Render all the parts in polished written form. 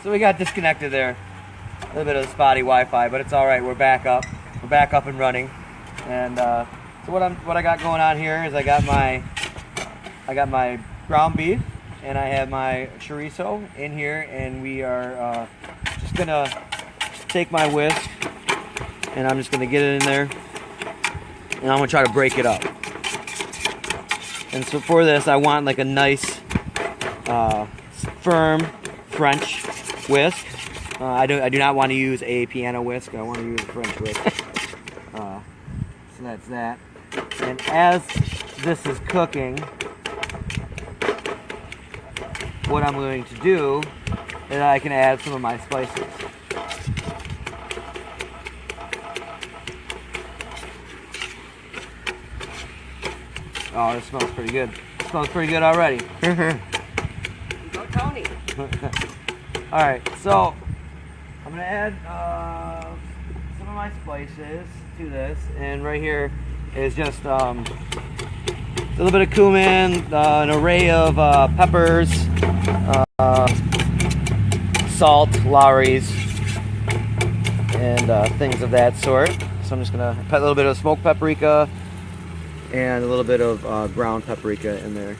So we got disconnected there. A little bit of spotty Wi-Fi, but it's all right. We're back up. We're back up and running. And so what I got going on here is I got my ground beef and I have my chorizo in here, and we are just gonna take my whisk and I'm just gonna get it in there, and I'm gonna try to break it up. And so for this, I want like a nice firm French whisk. I do not want to use a piano whisk. I want to use a French whisk. So that's that. And as this is cooking, what I'm going to do is I can add some of my spices. Oh, this smells pretty good. It smells pretty good already. Go Tony. Alright, so I'm going to add some of my spices to this. And right here is just a little bit of cumin, an array of peppers, salt, Lowry's, and things of that sort. So I'm just going to put a little bit of smoked paprika and a little bit of ground paprika in there.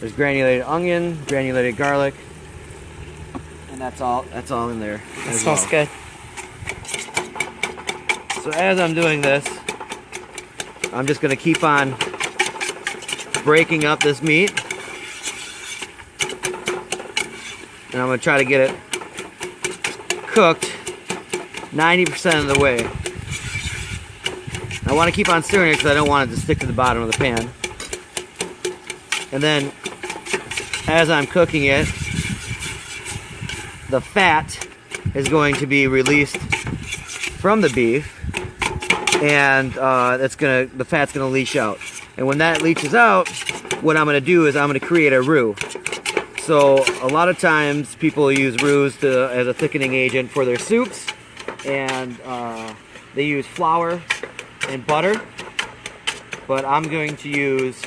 There's granulated onion, granulated garlic, and that's all in there. That smells good. So as I'm doing this, I'm just going to keep on breaking up this meat, and I'm going to try to get it cooked 90% of the way. I want to keep on stirring it because I don't want it to stick to the bottom of the pan. And then as I'm cooking it, the fat is going to be released from the beef, and the fat's gonna leach out. And when that leaches out, what I'm gonna do is I'm gonna create a roux. So a lot of times people use roux as a thickening agent for their soups, and they use flour and butter. But I'm going to use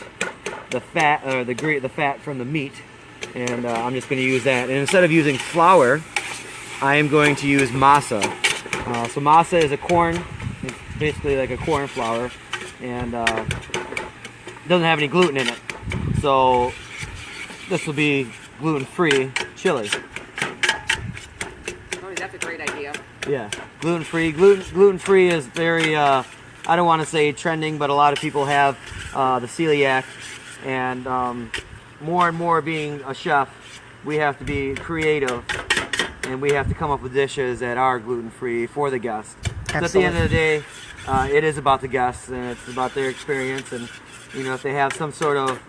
the fat, or the fat from the meat, and I'm just going to use that. And instead of using flour, I am going to use masa. So masa is a corn. It's basically like a corn flour, and it doesn't have any gluten in it. So this will be gluten-free chili. Oh, that's a great idea. Yeah, gluten-free. Gluten-free is very, I don't want to say trending, but a lot of people have the celiac, and more and more being a chef, we have to be creative, and we have to come up with dishes that are gluten-free for the guests. So at the end of the day, it is about the guests, and it's about their experience, and you know, if they have some sort of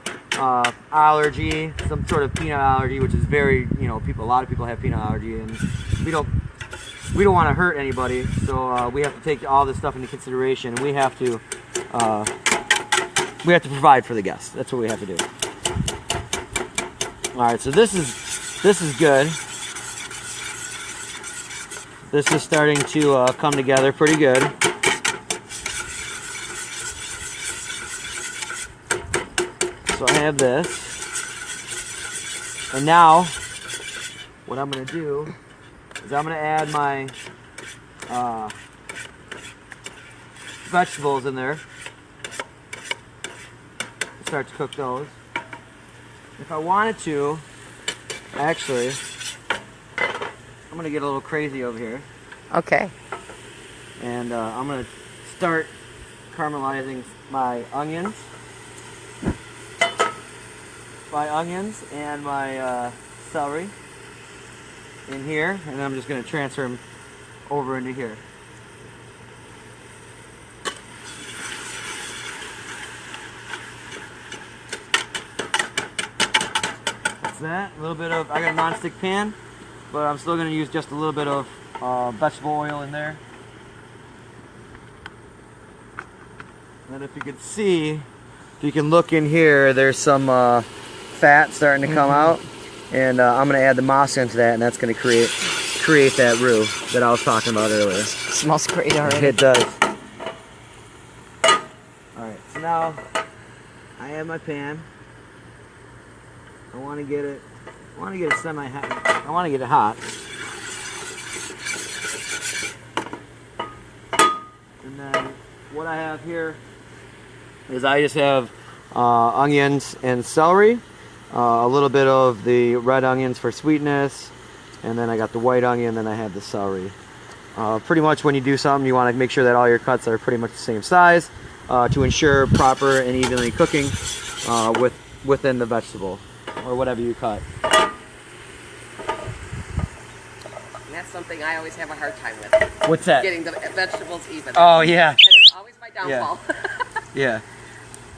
allergy, some sort of peanut allergy, which is very, you know, a lot of people have peanut allergy, and we don't want to hurt anybody, so we have to take all this stuff into consideration, and we have to provide for the guests. That's what we have to do. All right, so this is good. This is starting to come together pretty good. So I have this, and now what I'm going to do is I'm going to add my vegetables in there. Start to cook those. If I wanted to, actually, I'm going to get a little crazy over here. Okay. And I'm going to start caramelizing my onions. And my celery in here, and I'm just going to transfer them over into here. That's that. A little bit of, I got a non-stick pan, but I'm still going to use just a little bit of vegetable oil in there. And if you can see, if you can look in here, there's some fat starting to come out, and I'm going to add the masa into that, and that's going to create that roux that I was talking about earlier. Smells great already. It does. Alright, so now I have my pan. I want to get it semi-hot. I want to get it hot. And then what I have here is I just have onions and celery, a little bit of the red onions for sweetness, and then I got the white onion, and then I have the celery. Pretty much when you do something, you want to make sure that all your cuts are pretty much the same size to ensure proper and evenly cooking within the vegetable or whatever you cut. That's something I always have a hard time with. What's that? Getting the vegetables even. Oh, yeah. That is always my downfall. Yeah.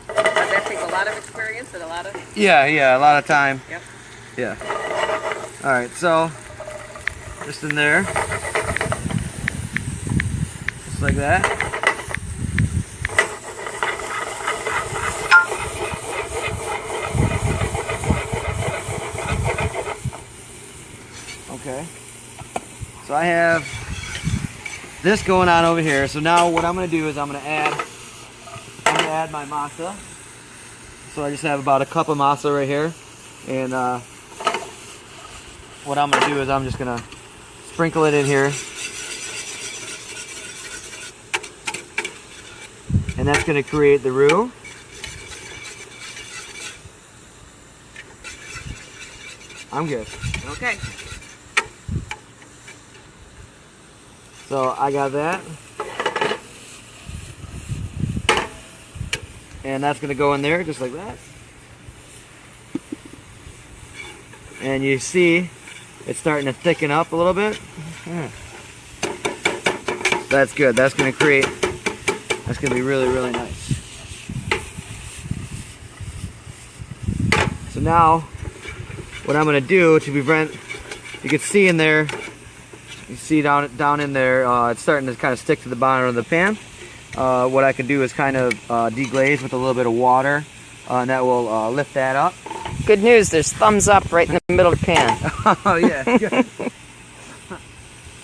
But that takes a lot of experience and a lot of... Yeah, a lot of time. Yep. Yeah. All right, so just in there. Just like that. Okay. So I have this going on over here. So now what I'm going to do is I'm going to add my masa. So I just have about a cup of masa right here. And what I'm going to do is I'm just going to sprinkle it in here. And that's going to create the roux. I'm good. Okay. So I got that. And that's going to go in there just like that. And you see it's starting to thicken up a little bit. That's good. That's going to be really, really nice. So now what I'm going to do to prevent, you can see in there, you see down in there, it's starting to kind of stick to the bottom of the pan. What I can do is kind of deglaze with a little bit of water, and that will lift that up. Good news, there's thumbs up right in the middle of the pan. Oh yeah, good.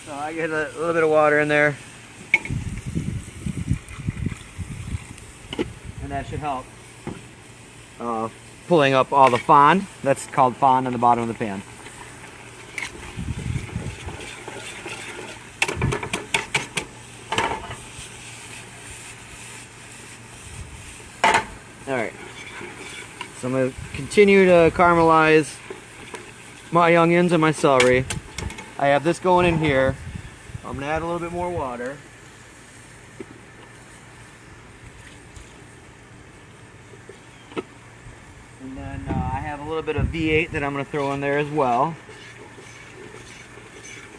So I get a little bit of water in there, and that should help pulling up all the fond. That's called fond on the bottom of the pan. Alright, so I'm going to continue to caramelize my onions and my celery. I have this going in here. I'm going to add a little bit more water. And then I have a little bit of V8 that I'm going to throw in there as well.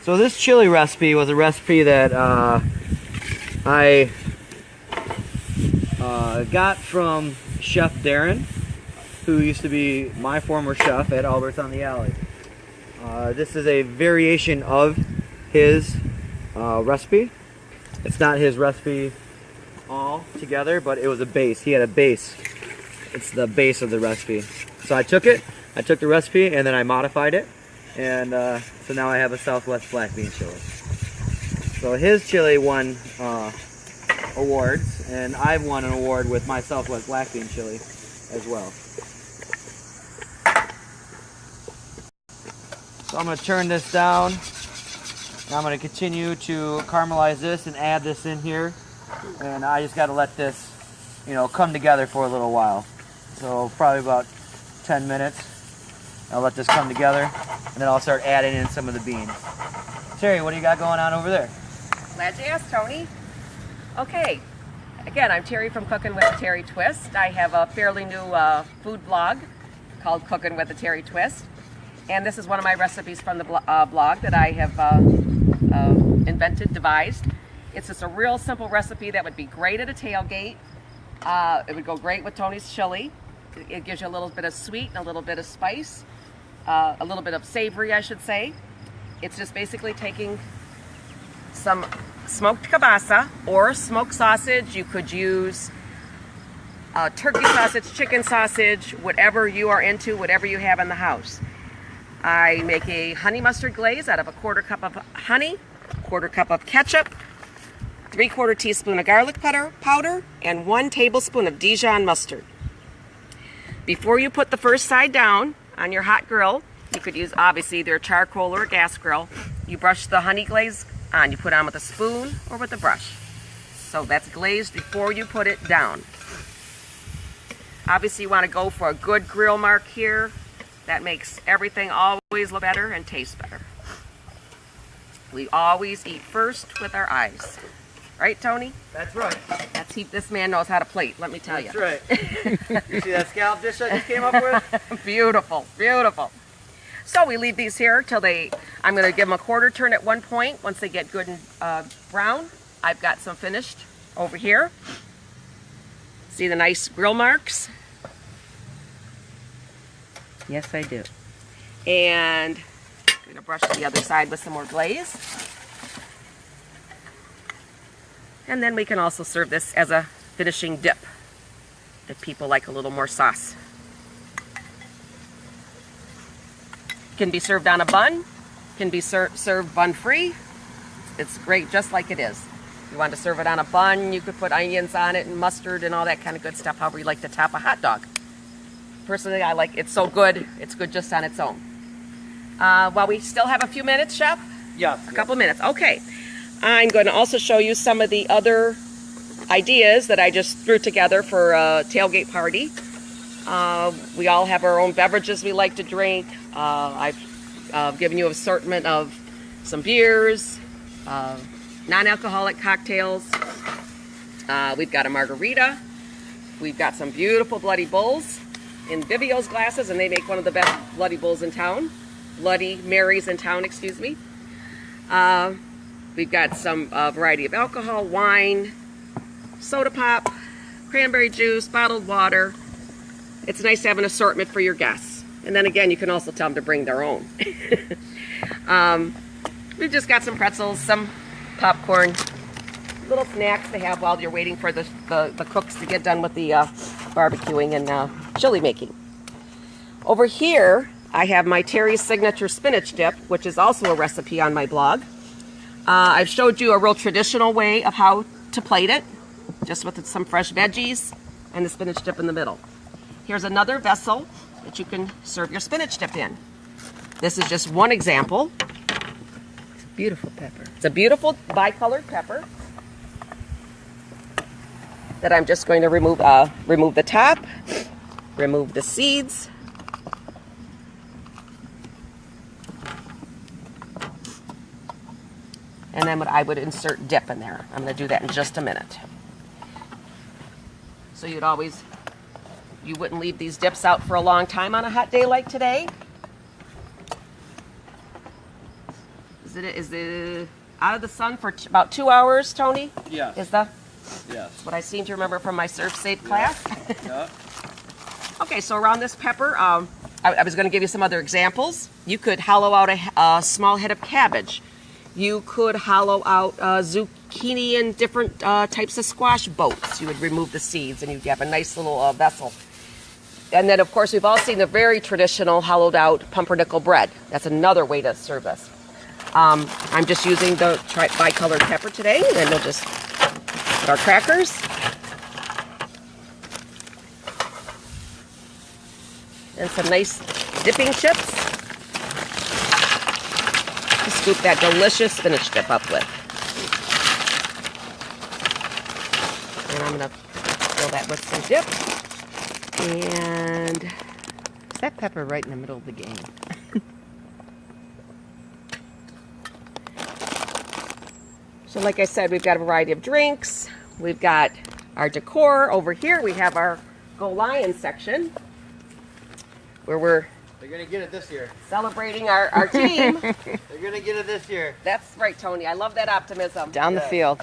So this chili recipe was a recipe that I got from Chef Darren, who used to be my former chef at Albert's on the Alley. This is a variation of his recipe. It's not his recipe all together, but it was a base. He had a base. It's the base of the recipe. So I took the recipe, and then I modified it, and so now I have a Southwest black bean chili. So his chili won awards, and I've won an award with my Southwest black bean chili as well. So I'm going to turn this down, and I'm going to continue to caramelize this and add this in here, and I just got to let this, come together for a little while. So probably about 10 minutes. I'll let this come together, and then I'll start adding in some of the beans. Terry, what do you got going on over there? Glad you asked, Tony. Okay, again, I'm Terry from Cooking with the Terry Twist. I have a fairly new food blog called Cooking with the Terry Twist. And this is one of my recipes from the blog that I have devised. It's just a real simple recipe that would be great at a tailgate. It would go great with Tony's chili. It gives you a little bit of sweet and a little bit of spice, a little bit of savory, I should say. It's just basically taking some smoked kielbasa or smoked sausage. You could use turkey sausage, chicken sausage, whatever you are into, whatever you have in the house. I make a honey mustard glaze out of a 1/4 cup of honey, 1/4 cup of ketchup, 3/4 teaspoon of garlic powder, and 1 tablespoon of Dijon mustard. Before you put the first side down on your hot grill, You could use, obviously, either a charcoal or a gas grill. You brush the honey glaze on. You put it on with a spoon or with a brush. So that's glazed before you put it down. Obviously, you want to go for a good grill mark here. That makes everything always look better and taste better. We always eat first with our eyes. Right, Tony? That's right. This man knows how to plate, let me tell you. That's right. You see that scallop dish I just came up with? Beautiful, beautiful. So we leave these here till I'm going to give them a quarter turn at one point. Once they get good and brown, I've got some finished over here. See the nice grill marks? Yes, I do. And I'm going to brush the other side with some more glaze. And then we can also serve this as a finishing dip if people like a little more sauce. Can be served on a bun, can be served bun-free. It's great just like it is. If you want to serve it on a bun, you could put onions on it and mustard and all that kind of good stuff, however you like to top a hot dog. Personally, I like it so good, it's good just on its own. While we still have a few minutes, Chef? Yeah. A couple minutes, okay. I'm going to also show you some of the other ideas that I just threw together for a tailgate party. We all have our own beverages we like to drink. I've given you an assortment of some beers, non-alcoholic cocktails. We've got a margarita. We've got some beautiful Bloody Bulls in Vivio's glasses, and they make one of the best Bloody Bulls in town. Bloody Marys in town, excuse me. We've got some variety of alcohol, wine, soda pop, cranberry juice, bottled water. It's nice to have an assortment for your guests. And then again, you can also tell them to bring their own. We've just got some pretzels, some popcorn, little snacks to have while you're waiting for the cooks to get done with the barbecuing and chili making. Over here, I have my Terry's Signature Spinach Dip, which is also a recipe on my blog. I've showed you a real traditional way of how to plate it, just with some fresh veggies and the spinach dip in the middle. Here's another vessel that you can serve your spinach dip in. This is just one example. It's a beautiful pepper. It's a beautiful bicolored pepper that I'm just going to remove the top, remove the seeds. And then I would insert dip in there. I'm going to do that in just a minute. So you wouldn't leave these dips out for a long time on a hot day like today. Is it out of the sun for about 2 hours, Tony? Yeah. Yes. What I seem to remember from my Surf Safe class. Yeah. Okay, so around this pepper, I was going to give you some other examples. You could hollow out a small head of cabbage. You could hollow out zucchini and different types of squash boats. You would remove the seeds and you'd have a nice little vessel. And then, of course, we've all seen the very traditional hollowed out pumpernickel bread. That's another way to serve this. I'm just using the bicolored pepper today, and then we'll just put our crackers. And some nice dipping chips to scoop that delicious spinach dip up with. And I'm going to fill that with some dip. And Is that pepper right in the middle of the game? so like I said, we've got a variety of drinks. We've got our decor. Over here we have our Go Lions section where we're They're going to get it this year. celebrating our team. They're going to get it this year. That's right, Tony. I love that optimism. Down the field.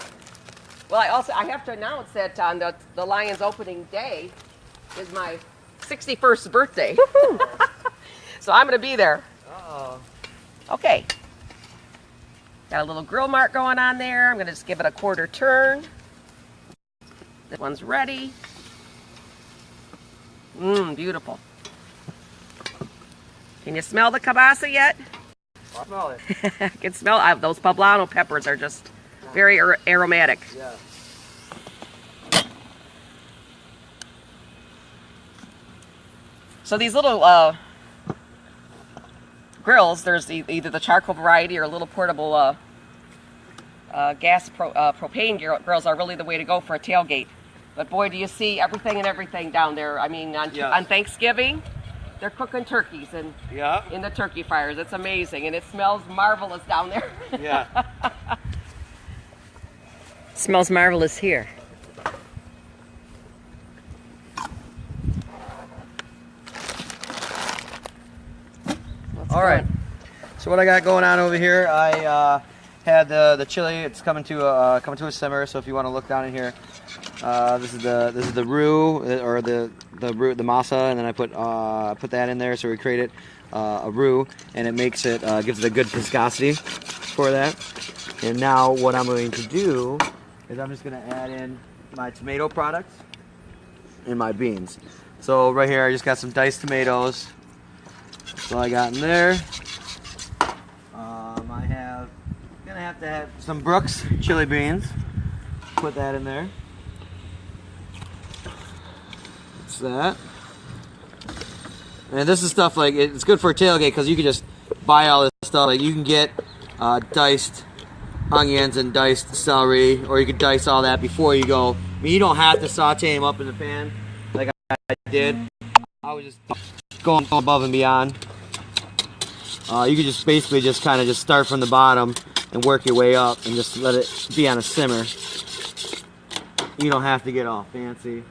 Well, I have to announce that on the Lions opening day is my 61st birthday. So I'm going to be there. Uh-oh. Okay. Got a little grill mark going on there. I'm going to just give it a quarter turn. This one's ready. Beautiful. Can you smell the kielbasa yet? I smell it. I can smell those poblano peppers are just very aromatic. Yeah. So these little grills, there's either the charcoal variety or little portable propane grills are really the way to go for a tailgate. But boy, do you see everything down there. I mean, on Thanksgiving, they're cooking turkeys in the turkey fires. It's amazing, and it smells marvelous down there. Yeah. Smells marvelous here. All right. So what I got going on over here, I had the chili. It's coming to a simmer. So if you want to look down in here, this is the roux or the masa, and then I put that in there. So we created a roux, and it makes it gives it a good viscosity for that. And now what I'm going to do is I'm just going to add in my tomato products and my beans. So right here, I just got some diced tomatoes. That's all I got in there. Gonna have to have some Brooks chili beans. Put that in there. That's that. And this is stuff like it's good for a tailgate because you can just buy all this stuff. Like you can get diced onions and diced celery, or you can dice all that before you go. I mean, you don't have to saute them up in the pan like I did. I was just going above and beyond. You could just basically just kind of just start from the bottom and work your way up and just let it be on a simmer. You don't have to get all fancy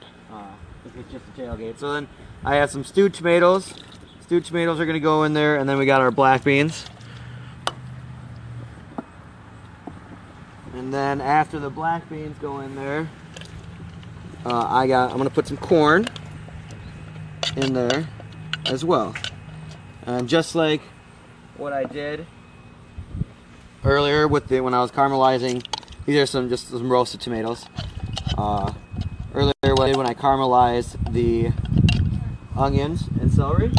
if it's just a tailgate. So then I have some stewed tomatoes. Stewed tomatoes are going to go in there, and then we got our black beans. And then after the black beans go in there, I'm going to put some corn in there as well. And just like what I did earlier with when I was caramelizing, these are just some roasted tomatoes. Earlier what I did when I caramelized the onions and celery,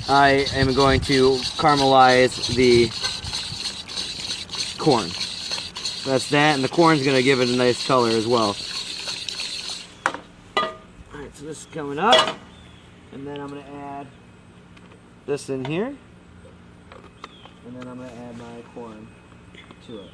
I am going to caramelize the corn. That's that, and the corn's going to give it a nice color as well. Alright, so this is coming up, and then I'm going to add this in here, and then I'm going to add my corn to it.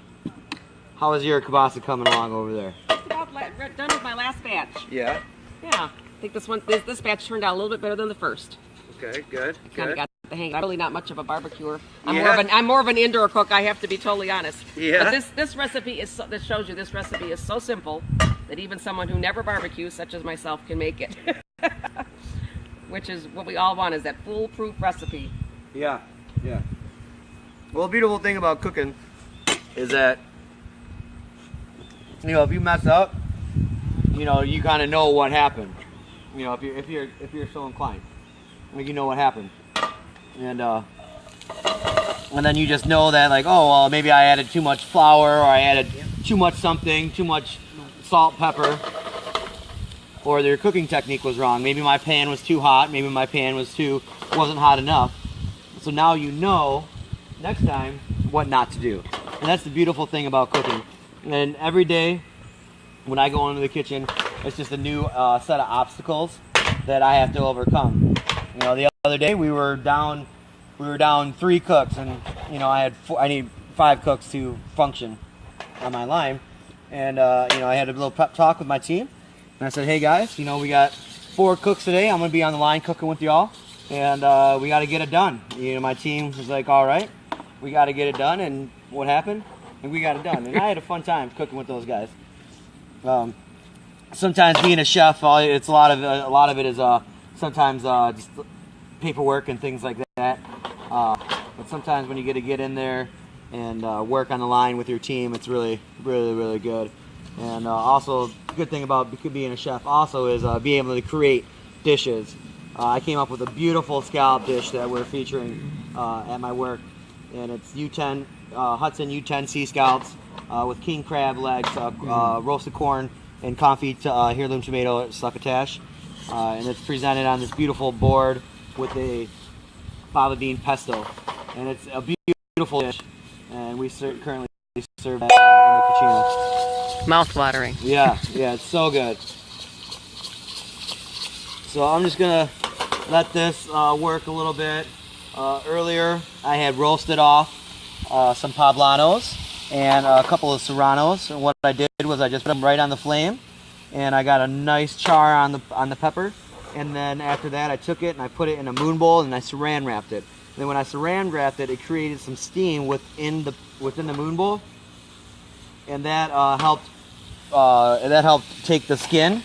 How is your kielbasa coming along over there? Just about done with my last batch. Yeah. Yeah, I think this batch turned out a little bit better than the first. Okay, good. Kind of got the hang. I'm really not much of a barbecuer. I'm more of an indoor cook. I have to be totally honest. Yeah. But this recipe is this shows you this recipe is so simple that even someone who never barbecues, such as myself, can make it. Which is what we all want, is that foolproof recipe. Yeah, yeah. Well, the beautiful thing about cooking is that, you know, if you mess up, you know, you kind of know what happened. You know, if you're so inclined, like, you know what happened, and then you just know that, like, oh well, maybe I added too much flour, or I added too much something, too much salt, pepper, or your cooking technique was wrong. Maybe my pan was too hot. Maybe my pan wasn't hot enough. So now you know next time what not to do, and that's the beautiful thing about cooking. And every day when I go into the kitchen, it's just a new set of obstacles that I have to overcome. You know, the other day we were down 3 cooks, and you know, I need 5 cooks to function on my line. And you know, I had a little pep talk with my team, and I said, hey guys, you know, we got 4 cooks today. I'm gonna be on the line cooking with y'all, and we got to get it done. You know, my team was like, all right, we got to get it done. And what happened? And we got it done. And I had a fun time cooking with those guys. Sometimes being a chef, it's a lot of it is sometimes just paperwork and things like that. But sometimes when you get to get in there and work on the line with your team, it's really, really, really good. And also, the good thing about being a chef also is being able to create dishes. I came up with a beautiful scallop dish that we're featuring at my work, and it's U10 Hudson U10 sea scallops with king crab legs, roasted corn, and confit heirloom tomato succotash. And it's presented on this beautiful board with a fava bean pesto. And it's a beautiful dish, and we currently serve that in the cucina. Mouth-watering. Yeah, it's so good. So I'm just gonna let this work a little bit. Earlier, I had roasted off some poblanos and a couple of serranos. And what I did was I just put them right on the flame, and I got a nice char on the pepper. And then after that, I took it and I put it in a moon bowl and I saran wrapped it. And then when I saran wrapped it, it created some steam within the moon bowl, and that helped take the skin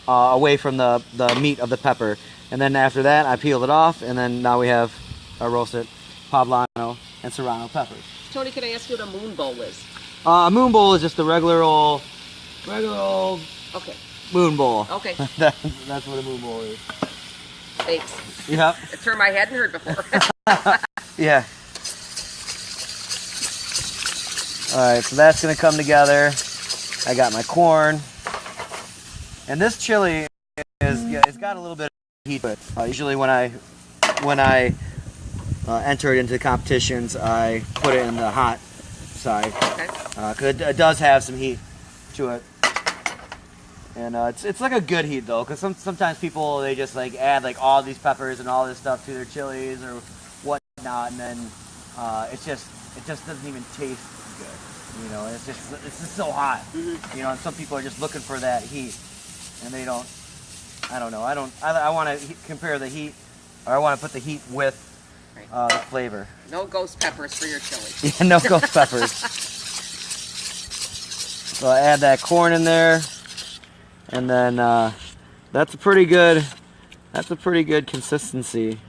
away from the meat of the pepper. And then after that, I peeled it off, and then now we have our roasted poblano and serrano peppers. Tony, can I ask you what a moon bowl is? A moon bowl is just a regular old Okay. moon bowl. Okay. That's what a moon bowl is. Thanks. Yep. A term I hadn't heard before. Yeah. All right, so that's gonna come together. I got my corn, and this chili it's got a little bit of heat to it. Usually when I enter it into competitions, I put it in the hot side because it does have some heat to it. And it's like a good heat though, because sometimes people they just like add like all these peppers and all this stuff to their chilies or whatnot, and then it just doesn't even taste good. You know, it's just so hot. You know, and some people are just looking for that heat, and they don't. I don't know. I want to compare the heat, or I want to put the heat with the flavor. No ghost peppers for your chili. Yeah, no ghost peppers. So I add that corn in there. And then that's a pretty good consistency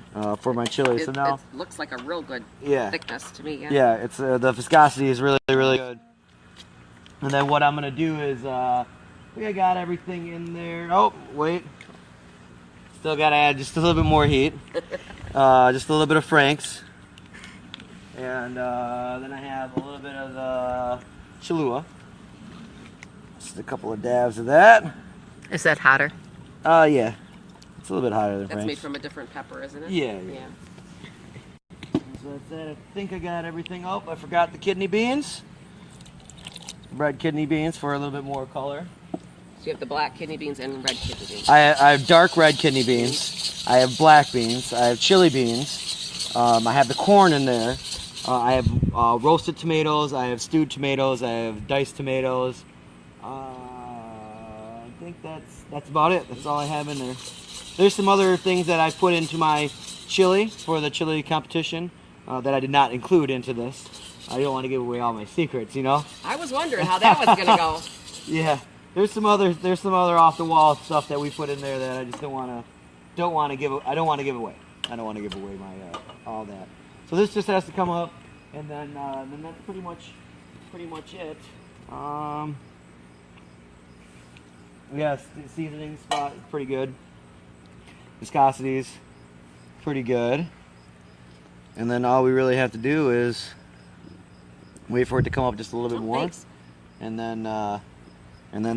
for my chili. So now it looks like a real good thickness to me. Yeah. Yeah, it's the viscosity is really good. And then what I'm gonna do is I think I got everything in there. Oh wait, still gotta add just a little bit more heat. Just a little bit of Frank's, and then I have a little bit of the Cholula. Just a couple of dabs of that. Is that hotter? Yeah. It's a little bit higher than That's Frank's. made from a different pepper, isn't it? Yeah. So that's it. I think I got everything. Oh, I forgot the kidney beans. Red kidney beans for a little bit more color. So you have the black kidney beans and red kidney beans. I have dark red kidney beans. I have black beans. I have chili beans. I have the corn in there. I have roasted tomatoes. I have stewed tomatoes. I have diced tomatoes. I think that's about it. That's all I have in there. There's some other things that I put into my chili for the chili competition that I did not include into this. I don't want to give away all my secrets, you know. I was wondering how that was gonna go. Yeah, there's some other off the wall stuff that we put in there that I just don't want to give away. I don't want to give away my all that. So this just has to come up, and then that's pretty much it. Yes, the seasoning spot is pretty good. Viscosity's pretty good. And then all we really have to do is wait for it to come up just a little bit more. Thanks. And then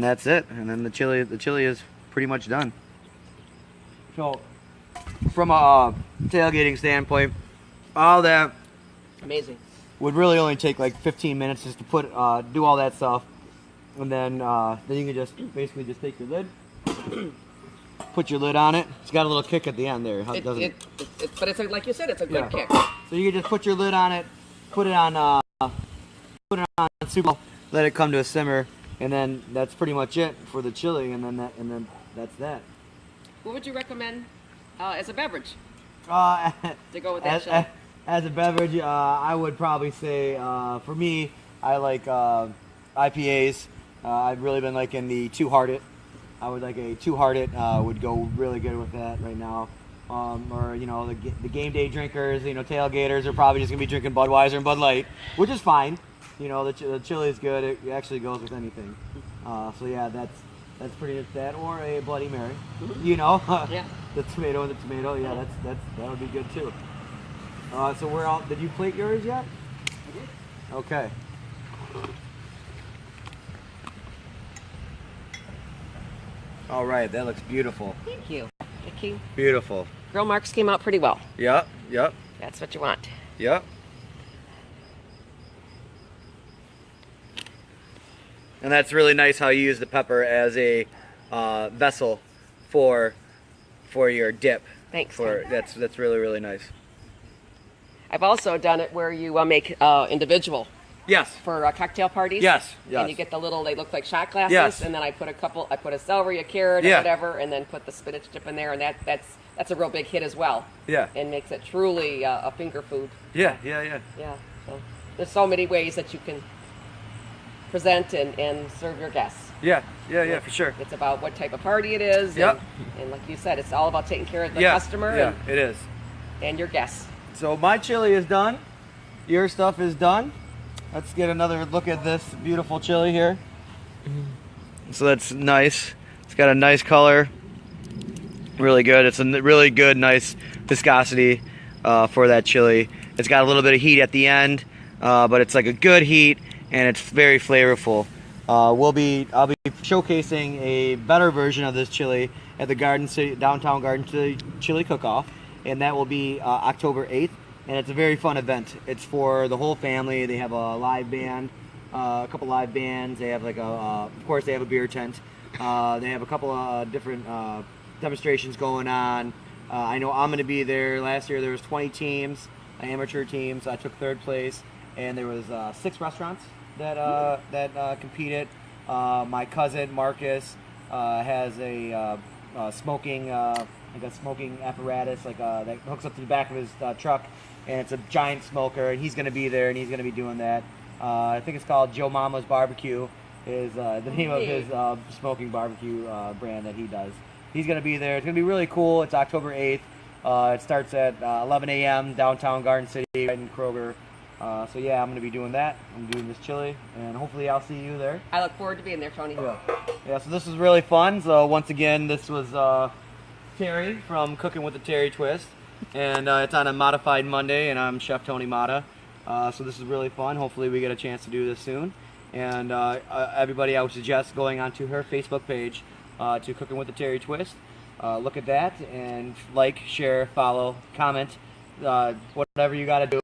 that's it. And then the chili is pretty much done. So from a tailgating standpoint, all that Amazing. would really only take like 15 minutes just to put do all that stuff. And then you can just basically just take your lid, put your lid on it. It's got a little kick at the end there, doesn't it? But it's like you said, it's a good kick. So you can just put your lid on it, put it on super, let it come to a simmer, and then that's pretty much it for the chili. And then that's that. What would you recommend as a beverage To go with that chili? As a beverage, I would probably say for me, I like IPAs. I've really been liking the Two Hearted. I would like a Two Hearted would go really good with that right now. Or you know the game day drinkers, you know tailgaters are probably just gonna be drinking Budweiser and Bud Light, which is fine. You know the chili is good. It actually goes with anything. So yeah, that's pretty much that. Or a Bloody Mary. You know, Yeah. the tomato and the tomato. Yeah, that would be good too. So we're all. Did you plate yours yet? I did. Okay. All right, that looks beautiful. Thank you. Thank you. Beautiful. Grill marks came out pretty well. Yep. That's what you want. Yep. And that's really nice how you use the pepper as a vessel for your dip. Thanks, For Ken. that's really, really nice. I've also done it where you make individual Yes. for cocktail parties. Yes, yes. And you get the little, they look like shot glasses. Yes. And then I put a celery, a carrot, Yeah. or whatever, and then put the spinach dip in there, and that's a real big hit as well. Yeah. And makes it truly a finger food. Yeah. Yeah. So there's so many ways that you can present and serve your guests. Yeah, for sure. It's about what type of party it is. Yep. And like you said, it's all about taking care of the Yeah, customer yeah, it is. and your guests. So my chili is done. Your stuff is done. Let's get another look at this beautiful chili here. So that's nice. It's got a nice color. Really good. It's a really good, nice viscosity for that chili. It's got a little bit of heat at the end, but it's like a good heat, and it's very flavorful. I'll be showcasing a better version of this chili at the Downtown Garden City Chili Cook-Off, and that will be October 8th. And it's a very fun event. It's for the whole family. They have a live band, a couple live bands. They have of course, they have a beer tent. They have a couple of different demonstrations going on. I know I'm going to be there. Last year there was 20 teams, amateur teams. I took third place, and there was 6 restaurants that competed. My cousin Marcus has a smoking smoking apparatus that hooks up to the back of his truck, and it's a giant smoker, and he's going to be there, and he's going to be doing that. I think it's called Joe Mama's Barbecue is the name of his smoking barbecue brand that he does. He's going to be there. It's going to be really cool. It's October 8th. It starts at 11 a.m. downtown Garden City, right in Kroger. So yeah, I'm going to be doing that. I'm doing this chili, and hopefully I'll see you there. I look forward to being there, Tony. Yeah, so this was really fun. So once again, this was Terry from Cooking with the Terry Twist, and it's on a Mattaifed Monday, and I'm Chef Tony Matta. So this is really fun. Hopefully we get a chance to do this soon. And everybody, I would suggest going onto her Facebook page to Cooking with the Terry Twist. Look at that, and like, share, follow, comment, whatever you got to do.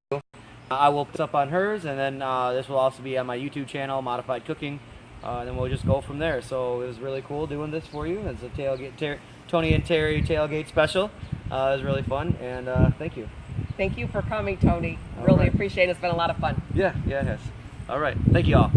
I will put up on hers, and then this will also be on my YouTube channel, Modified Cooking, and then we'll just go from there. So it was really cool doing this for you. It's a tailgate, Tony and Terry tailgate special. It was really fun, and thank you. Thank you for coming, Tony. All Really right. appreciate it. It's been a lot of fun. Yeah, it has. All right. Thank you all.